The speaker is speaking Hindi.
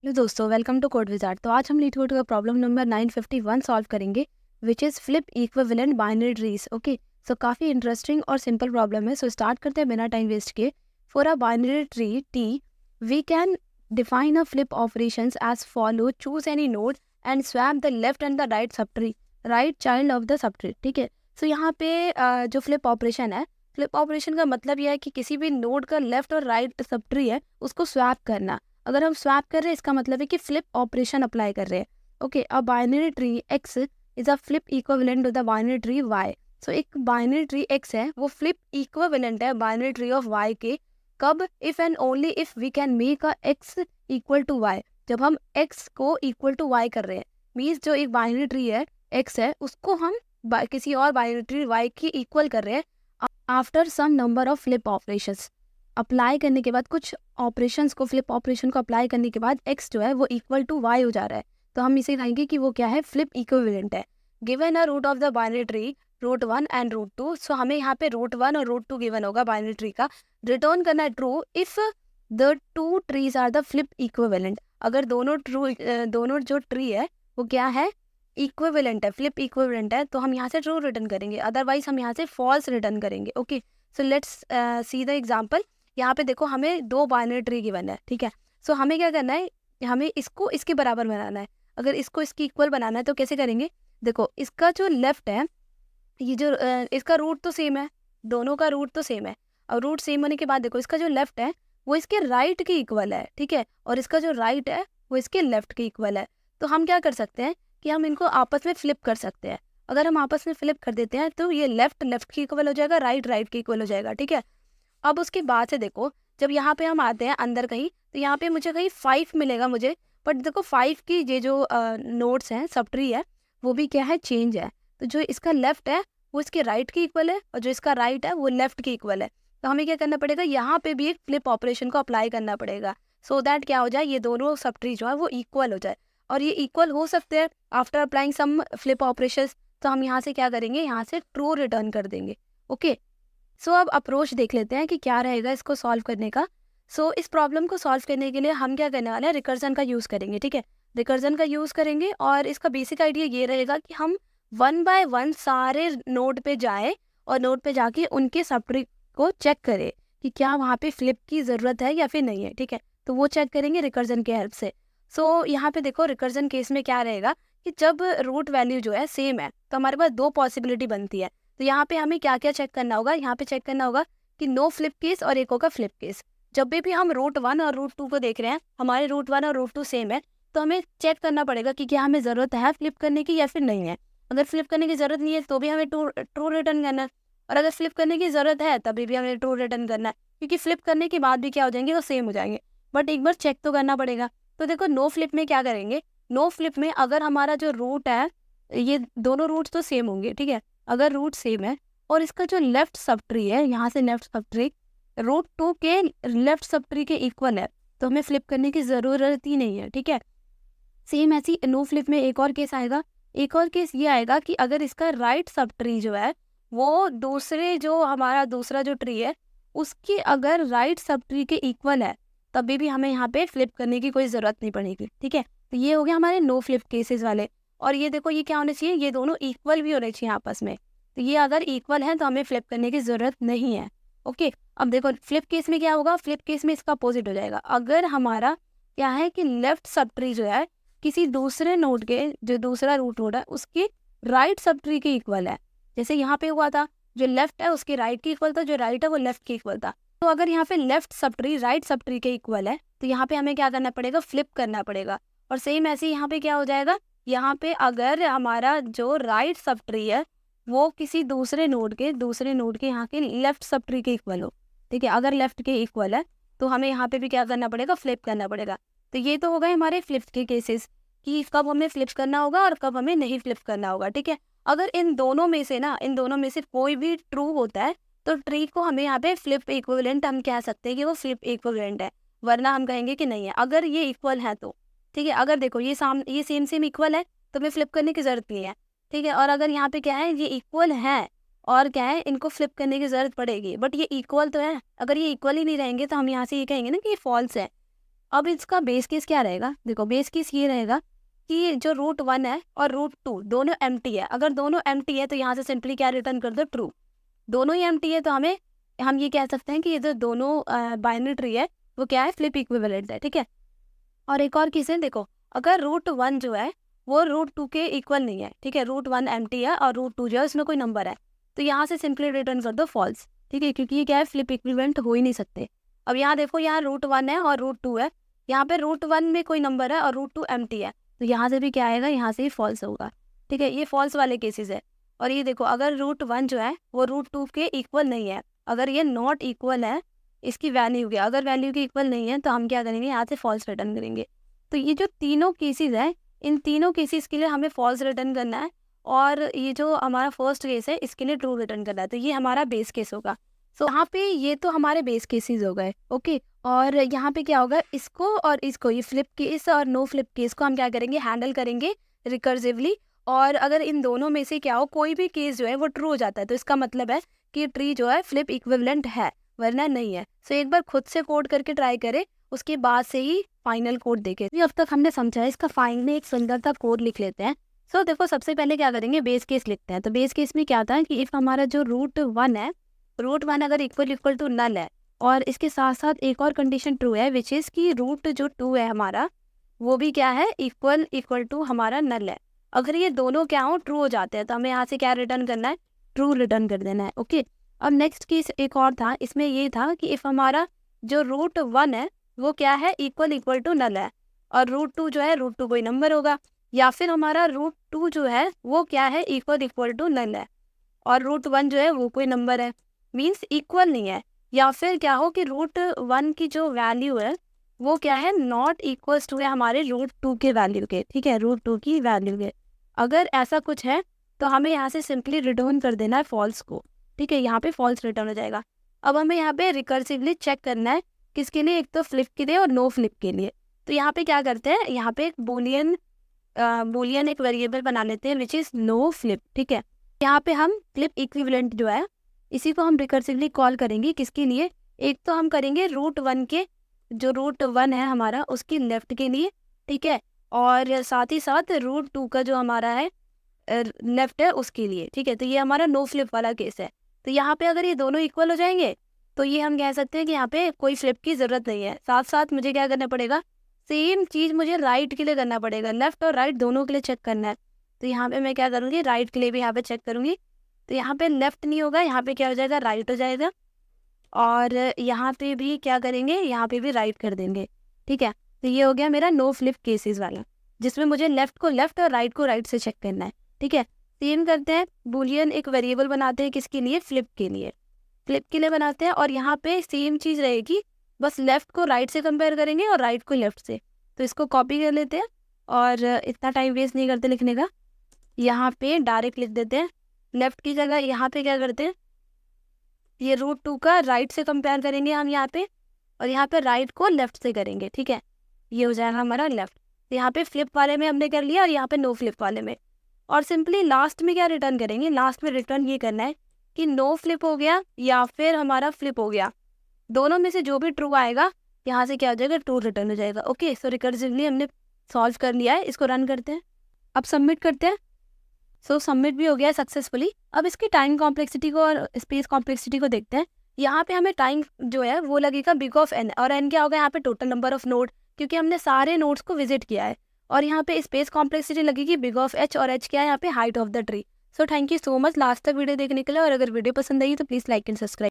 हेलो दोस्तों, वेलकम टू कोड विजार्ड। तो आज हम लीड कोड का प्रॉब्लम नंबर 951 सॉल्व करेंगे, which is flip equivalent binary trees. Okay, so काफ़ी इंटरेस्टिंग और सिंपल प्रॉब्लम है। सो स्टार्ट करते हैं बिना टाइम वेस्ट किए। For a binary tree T, we can define a flip operations as follow: choose any node and swap the left and the right sub tree, right child of the sub tree. ठीक है, सो यहाँ पे जो फ्लिप ऑपरेशन है, फ्लिप ऑपरेशन का मतलब यह है कि किसी भी नोड का लेफ्ट और राइट सब ट्री है उसको स्वैप करना। अगर हम स्वैप कर रहे हैं इसका मतलब है कि फ्लिप ऑपरेशन अप्लाई कर रहे हैं। Okay, a binary tree X is a flip equivalent to the binary tree Y. So एक बाइनरी ट्री एक्स है, वो फ्लिप इक्विवेलेंट है बाइनरी ट्री ऑफ वाई के। कब? If and only if we can make a X equal to Y. जब हम एक्स को इक्वल टू वाई कर रहे हैं, मीन्स जो एक बाइनरी ट्री है एक्स है उसको हम किसी और बाइनरी ट्री वाई की इक्वल कर रहे हैं after some number of flip operations. Apply करने के बाद कुछ ऑपरेशंस को, फ्लिप ऑपरेशन को अप्लाई करने के बाद एक्स जो है वो इक्वल टू वाई हो जा रहा है, तो हम इसे कहेंगे कि वो क्या है, फ्लिप इक्विवेलेंट है। Given a root of the binary tree root 1 and root 2। So हमें यहाँ पे रूट 1 और रूट 2 गिवन होगा बाइनरी ट्री का। रिटर्न करना है true if the two trees are the flip equivalent. अगर दोनों जो ट्री है वो क्या है, इक्विवेलेंट है, फ्लिप इक्विवेलेंट है, तो हम यहाँ से ट्रू रिटर्न करेंगे, अदरवाइज हम यहाँ से फॉल्स रिटर्न करेंगे। Okay, so let's see the example. यहाँ पे देखो हमें दो बाइनरी ट्री गिवन है, ठीक है। सो हमें क्या करना है, हमें इसको इसके बराबर बनाना है। अगर इसको इसकी इक्वल बनाना है तो कैसे करेंगे? देखो इसका जो लेफ्ट है, ये जो इसका रूट तो सेम है, दोनों का रूट तो सेम है, और रूट सेम होने के बाद देखो इसका जो लेफ्ट है वो इसके राइट के इक्वल है, ठीक है, और इसका जो राइट है वो इसके लेफ्ट के इक्वल है। तो हम क्या कर सकते हैं कि हम इनको आपस में फ्लिप कर सकते हैं। अगर हम आपस में फ्लिप कर देते हैं तो ये लेफ्ट लेफ्ट के इक्वल हो जाएगा, राइट राइट के इक्वल हो जाएगा, ठीक है। अब उसके बाद से देखो, जब यहाँ पे हम आते हैं अंदर कहीं, तो यहाँ पे मुझे कहीं 5 मिलेगा मुझे, बट देखो 5 की ये जो नोड्स हैं, सब ट्री है, वो भी क्या है, चेंज है। तो जो इसका लेफ्ट है वो इसके राइट के इक्वल है, और जो इसका राइट है वो लेफ्ट के इक्वल है। तो हमें क्या करना पड़ेगा, यहाँ पे भी एक फ्लिप ऑपरेशन को अप्लाई करना पड़ेगा, सो दैट क्या हो जाए, ये दोनों सब ट्री जो है वो इक्वल हो जाए। और ये इक्वल हो सकते हैं after applying some flip operation. तो हम यहाँ से क्या करेंगे, यहाँ से ट्रू रिटर्न कर देंगे। ओके, सो अब अप्रोच देख लेते हैं कि क्या रहेगा इसको सॉल्व करने का। सो इस प्रॉब्लम को सॉल्व करने के लिए हम क्या करने वाले हैं, रिकर्जन का यूज़ करेंगे, ठीक है। रिकर्जन का यूज़ करेंगे, और इसका बेसिक आइडिया ये रहेगा कि हम 1 बाय 1 सारे नोड पे जाएं, और नोड पे जाके उनके सब ट्री को चेक करें कि क्या वहाँ पे फ्लिप की ज़रूरत है या फिर नहीं है, ठीक है। तो वो चेक करेंगे रिकर्जन के हेल्प से। सो यहाँ पे देखो रिकर्जन केस में क्या रहेगा कि जब रूट वैल्यू जो है सेम है तो हमारे पास दो पॉसिबिलिटी बनती है। तो यहाँ पे हमें क्या क्या चेक करना होगा, यहाँ पे चेक करना होगा कि नो फ्लिप केस और एक होगा फ्लिप केस। जब भी हम रूट 1 और रूट 2 को देख रहे हैं, हमारे रूट 1 और रूट 2 सेम है, तो हमें चेक करना पड़ेगा कि क्या हमें ज़रूरत है फ्लिप करने की या फिर नहीं है। अगर फ्लिप करने की ज़रूरत नहीं है तो भी हमें ट्रू रिटर्न करना है, और अगर फ्लिप करने की ज़रूरत है तभी भी हमें ट्रू रिटर्न करना है, क्योंकि फ्लिप करने के बाद भी क्या हो जाएंगे, वो सेम हो जाएंगे, बट एक बार चेक तो करना पड़ेगा। तो देखो नो फ्लिप में क्या करेंगे, नो फ्लिप में अगर हमारा जो रूट है, ये दोनों रूट तो सेम होंगे, ठीक है। अगर रूट सेम है और इसका जो लेफ्ट सब ट्री है, यहाँ से लेफ्ट सब ट्री रूट 2 के लेफ्ट सब ट्री के इक्वल है, तो हमें फ्लिप करने की ज़रूरत ही नहीं है, ठीक है। सेम ऐसी नो फ्लिप में एक और केस आएगा। एक और केस ये आएगा कि अगर इसका राइट सब ट्री जो है वो दूसरे जो हमारा दूसरा जो ट्री है उसकी अगर राइट सब ट्री के इक्वल है, तभी भी हमें यहाँ पे फ्लिप करने की कोई ज़रूरत नहीं पड़ेगी, ठीक है। तो ये हो गया हमारे नो फ्लिप केसेस वाले। और ये देखो ये क्या होने चाहिए, ये दोनों इक्वल भी होने चाहिए आपस में। तो ये अगर इक्वल है तो हमें फ्लिप करने की ज़रूरत नहीं है। ओके, अब देखो फ्लिप केस में क्या होगा, फ्लिप केस में इसका अपोजिट हो जाएगा। अगर हमारा क्या है कि लेफ्ट सब ट्री जो है किसी दूसरे नोड के, जो दूसरा रूट नोड है उसके राइट सब ट्री के इक्वल है, जैसे यहाँ पे हुआ था, जो लेफ्ट है उसके राइट के इक्वल था, जो राइट है वो लेफ्ट के इक्वल था। तो अगर यहाँ पे लेफ्ट सब ट्री राइट सब ट्री के इक्वल है तो यहाँ पे हमें क्या करना पड़ेगा, फ्लिप करना पड़ेगा। और सेम ऐसे ही यहाँ पे क्या हो जाएगा, यहाँ पे अगर हमारा जो राइट सब ट्री है वो किसी दूसरे नोड के यहाँ के लेफ्ट सब ट्री के इक्वल हो, ठीक है, अगर लेफ्ट के इक्वल है तो हमें यहाँ पे भी क्या करना पड़ेगा, फ्लिप करना पड़ेगा। तो ये तो हो गए हमारे फ्लिप के केसेस कि कब हमें फ्लिप करना होगा और कब हमें नहीं फ्लिप करना होगा, ठीक है। अगर इन दोनों में से कोई भी ट्रू होता है तो ट्री को हमें यहाँ पे फ्लिप इक्विवेलेंट हम कह सकते हैं कि वो फ्लिप इक्विवेलेंट है, वरना हम कहेंगे कि नहीं है। अगर ये इक्वल है तो ठीक है, अगर देखो ये सेम इक्वल है तो हमें फ्लिप करने की ज़रूरत नहीं है, ठीक है। और अगर यहाँ पे क्या है, ये इक्वल है और क्या है, इनको फ्लिप करने की ज़रूरत पड़ेगी, बट ये इक्वल तो है। अगर ये इक्वल ही नहीं रहेंगे तो हम यहाँ से ये कहेंगे ना कि ये फॉल्स है। अब इसका बेस केस क्या रहेगा, देखो बेस केस ये रहेगा कि जो रूट 1 है और रूट 2 दोनों एम्प्टी है। अगर दोनों एम्प्टी है तो यहाँ से सिंपली क्या रिटर्न कर दो, ट्रू। दोनों ही एम्प्टी है तो हम ये कह सकते हैं कि ये जो दोनों बाइनरी ट्री है वो क्या है, फ्लिप इक्विवेलेंट है, ठीक है। और एक और केस है, देखो अगर रूट 1 जो है वो रूट 2 के इक्वल नहीं है, ठीक है, रूट 1 एम्प्टी है और रूट 2 जो है उसमें कोई नंबर है, तो यहाँ से सिंपली रिटर्न कर दो फॉल्स, ठीक है, क्योंकि ये क्या है, फ्लिप इक्विवेलेंट हो ही नहीं सकते। अब यहाँ देखो, यहाँ रूट 1 है और रूट 2 है, यहाँ पे रूट 1 में कोई नंबर है और रूट 2 एम्प्टी है, तो यहाँ से भी क्या आएगा, यहाँ से ही फॉल्स होगा, ठीक है। ये फॉल्स वाले केसेस है। और ये देखो, अगर रूट 1 जो है वो रूट 2 के इक्वल नहीं है, अगर ये नॉट इक्वल है इसकी वैल्यू के, अगर वैल्यू के इक्वल नहीं है तो हम क्या करेंगे, यहाँ से फॉल्स रिटर्न करेंगे। तो ये जो तीनों केसेस है, इन तीनों केसेस के लिए हमें फॉल्स रिटर्न करना है, और ये जो हमारा फर्स्ट केस है इसके लिए ट्रू रिटर्न करना है, तो ये हमारा बेस केस होगा। सो यहाँ पे ये तो हमारे बेस केसेस हो गए, ओके। और यहाँ पे क्या होगा, इसको और इसको, ये फ्लिप केस और नो फ्लिप केस को हम क्या करेंगे, हैंडल करेंगे रिकर्सिवली। और अगर इन दोनों में से क्या हो, कोई भी केस जो है वो ट्रू हो जाता है, तो इसका मतलब है कि ट्री जो है फ्लिप इक्विवेलेंट है, वरना नहीं है। सो एक बार खुद से कोड करके ट्राई करें, उसके बाद से ही फाइनल कोड देखें। अब तक हमने समझा है, इसका फाइनल एक सुंदर सा कोड लिख लेते हैं। सो देखो, सबसे पहले क्या करेंगे, बेस केस लिखते हैं। तो बेस केस में क्या होता है कि इफ हमारा जो रूट 1 है, रूट 1 अगर इक्वल टू नल है, और इसके साथ साथ एक और कंडीशन ट्रू है, विच इज़ की रूट जो 2 है हमारा, वो भी क्या है, इक्वल टू हमारा नल है। अगर ये दोनों क्या हो, ट्रू हो जाते हैं, तो हमें यहाँ से क्या रिटर्न करना है, ट्रू रिटर्न कर देना है, ओके। अब नेक्स्ट केस एक और था, इसमें ये था कि इफ़ हमारा जो रूट 1 है वो क्या है, इक्वल टू नल है, और रूट 2 जो है, रूट 2 कोई नंबर होगा, या फिर हमारा रूट 2 जो है वो क्या है, इक्वल टू नल है, और रूट 1 जो है वो कोई नंबर है, मीन्स इक्वल नहीं है। या फिर क्या हो कि रूट 1 की जो वैल्यू है वो क्या है, नॉट इक्वल्स टू है हमारे रूट 2 के वैल्यू के, ठीक है, रूट 2 की वैल्यू के। अगर ऐसा कुछ है तो हमें यहाँ से सिंपली रिटर्न कर देना है फॉल्स को, ठीक है, यहाँ पे फॉल्स रिटर्न हो जाएगा। अब हमें यहाँ पे रिकर्सिवली चेक करना है, किसके लिए, एक तो फ्लिप के लिए और नो फ्लिप के लिए। तो यहाँ पे क्या करते हैं, यहाँ पे एक बूलियन एक वेरिएबल बना लेते हैं, विच इज़ नो फ्लिप, ठीक है। यहाँ पे हम फ्लिप इक्विवेलेंट जो है इसी को हम रिकर्सिवली कॉल करेंगे, किसके लिए, एक तो हम करेंगे रूट 1 के, जो रूट 1 है हमारा उसकी लेफ्ट के लिए, ठीक है, और साथ ही साथ रूट 2 का जो हमारा है लेफ्ट है उसके लिए, ठीक है। तो ये हमारा नो फ्लिप वाला केस है। तो यहाँ पे अगर ये दोनों इक्वल हो जाएंगे तो ये हम कह सकते हैं कि यहाँ पे कोई फ्लिप की ज़रूरत नहीं है। साथ साथ मुझे क्या करना पड़ेगा, सेम चीज़ मुझे राइट के लिए करना पड़ेगा, लेफ्ट और राइट दोनों के लिए चेक करना है। तो यहाँ पे मैं क्या करूँगी, राइट के लिए भी यहाँ पे चेक करूँगी, तो यहाँ पे लेफ्ट नहीं होगा, यहाँ पे क्या हो जाएगा, राइट हो जाएगा, और यहाँ पे भी क्या करेंगे, यहाँ पे भी राइट कर देंगे, ठीक है। तो ये हो गया मेरा नो फ्लिप केसेस वाला, जिसमें मुझे लेफ्ट को लेफ्ट और राइट को राइट से चेक करना है, ठीक है। सेम करते हैं, बूलियन एक वेरिएबल बनाते हैं, किसके लिए, फ्लिप के लिए बनाते हैं, और यहाँ पे सेम चीज़ रहेगी, बस लेफ्ट को राइट से कंपेयर करेंगे और राइट को लेफ्ट से। तो इसको कॉपी कर लेते हैं, और इतना टाइम वेस्ट नहीं करते लिखने का, यहाँ पे डायरेक्ट लिख देते हैं। लेफ्ट की जगह यहाँ पे क्या करते हैं, ये रूट 2 का राइट से कंपेयर करेंगे हम यहाँ पे, और यहाँ पे राइट को लेफ्ट से करेंगे, ठीक है, ये हो जाएगा हमारा लेफ्ट। तो यहाँ पे फ्लिप वाले में हमने कर लिया, और यहाँ पे नो फ्लिप वाले में। और सिंपली लास्ट में क्या रिटर्न करेंगे, लास्ट में रिटर्न ये करना है कि नो फ्लिप हो गया या फिर हमारा फ्लिप हो गया, दोनों में से जो भी ट्रू आएगा यहाँ से क्या हो जाएगा, ट्रू रिटर्न हो जाएगा, ओके। सो रिकर्सिवली हमने सॉल्व कर लिया है, इसको रन करते हैं, अब सबमिट करते हैं। सो सबमिट भी हो गया है सक्सेसफुली। अब इसकी टाइम कॉम्प्लेक्सिटी को और स्पेस कॉम्प्लेक्सिटी को देखते हैं। यहाँ पे हमें टाइम जो है वो लगेगा बिग ऑफ एन, और एन क्या होगा, यहाँ पे टोटल नंबर ऑफ नोड, क्योंकि हमने सारे नोड्स को विजिट किया है। और यहाँ पे स्पेस कॉम्प्लेक्सिटी लगेगी बिग ऑफ एच, और एच क्या है यहाँ पे, height of the tree. So thank you so much last तक वीडियो देखने के लिए, और अगर वीडियो पसंद आई तो प्लीज़ लाइक एंड सब्सक्राइब।